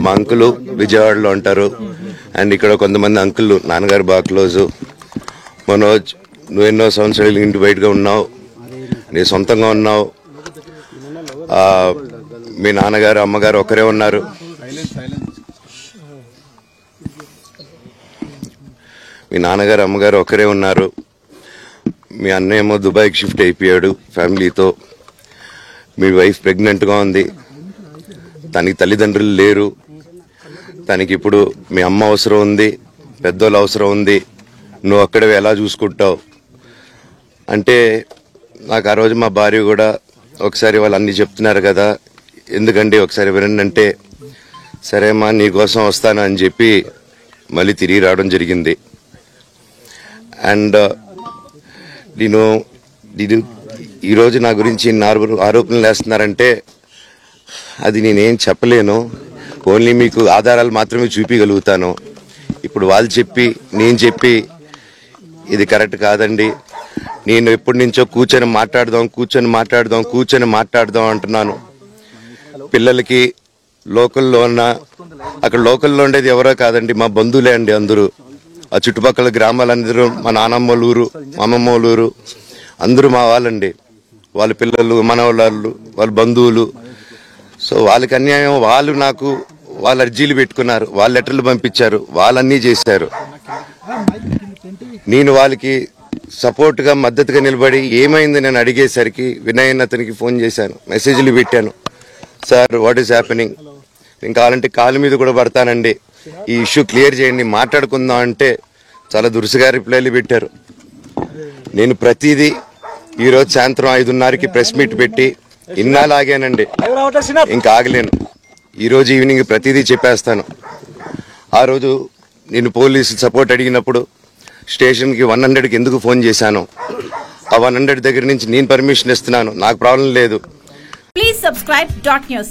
మా అంకులు విజయవాడలో ఉంటారు. అండ్ ఇక్కడ కొంతమంది అంకులు నాన్నగారు బాగా క్లోజు. మనోజ్, నువ్వు ఎన్నో సంవత్సరాలు ఇంటి బయటగా ఉన్నావు, నీ సొంతంగా ఉన్నావు. మీ నాన్నగారు అమ్మగారు ఒకరే ఉన్నారు. మీ నాన్నగారు అమ్మగారు ఒకరే ఉన్నారు. మీ అన్నయ్య ఏమో దుబాయ్కి షిఫ్ట్ అయిపోయాడు ఫ్యామిలీతో. మీ వైఫ్ ప్రెగ్నెంట్గా ఉంది. తనకి తల్లిదండ్రులు లేరు. తనకి ఇప్పుడు మీ అమ్మ అవసరం ఉంది, పెద్దోళ్ళు అవసరం ఉంది. నువ్వు అక్కడ ఎలా చూసుకుంటావు అంటే, నాకు ఆ రోజు మా భార్య కూడా ఒకసారి వాళ్ళు అన్నీ చెప్తున్నారు కదా, ఎందుకండి ఒకసారి వినండి అంటే, సరేమ్మా నీకోసం వస్తాను అని చెప్పి మళ్ళీ తిరిగి రావడం జరిగింది. అండ్ నేను ఈరోజు నా గురించి ఆరోపణలు వేస్తున్నారంటే అది నేనేం చెప్పలేను. ఓన్లీ మీకు ఆధారాలు మాత్రమే చూపించగలుగుతాను. ఇప్పుడు వాళ్ళు చెప్పి నేను చెప్పి ఇది కరెక్ట్ కాదండి, నేను ఎప్పటి నుంచో కూర్చొని మాట్లాడదాం అంటున్నాను. పిల్లలకి లోకల్లో అక్కడ లోకల్లో ఉండేది ఎవరో కాదండి, మా బంధువులే అండి అందరూ. ఆ చుట్టుపక్కల గ్రామాలందరూ మా నానమ్మోళ్ళ ఊరు, మా అమ్మమ్మోళ్ళ ఊరు, అందరూ మా వాళ్ళండి. వాళ్ళ పిల్లలు, మనవాళ్ళు, వాళ్ళ బంధువులు. సో వాళ్ళకి అన్యాయం, వాళ్ళు అర్జీలు పెట్టుకున్నారు, వాళ్ళు లెటర్లు పంపించారు, వాళ్ళన్నీ చేశారు. నేను వాళ్ళకి సపోర్ట్గా మద్దతుగా నిలబడి ఏమైంది నేను అడిగేసరికి వినయ్ అతనికి ఫోన్ చేశాను, మెసేజ్లు పెట్టాను. సార్ వాట్ ఈస్ హ్యాపెనింగ్, నేను కావాలంటే కాలు మీద కూడా పడతానండి, ఈ ఇష్యూ క్లియర్ చేయండి, మాట్లాడుకుందాం అంటే చాలా దురుసుగా రిప్లైలు పెట్టారు. నేను ప్రతిదీ ఈరోజు సాయంత్రం 5:30కి ప్రెస్ మీట్ పెట్టి ఇన్నాళ్ళు ఆగానండి, ఇంకా ఆగలేను. ఈరోజు ఈవినింగ్ ప్రతిదీ చెప్పేస్తాను. ఆ రోజు నేను పోలీసు సపోర్ట్ అడిగినప్పుడు స్టేషన్కి 100కి ఎందుకు ఫోన్ చేశాను, ఆ 100 దగ్గర నుంచి నేను పర్మిషన్ ఇస్తున్నాను, నాకు ప్రాబ్లం లేదు. Please subscribe .news.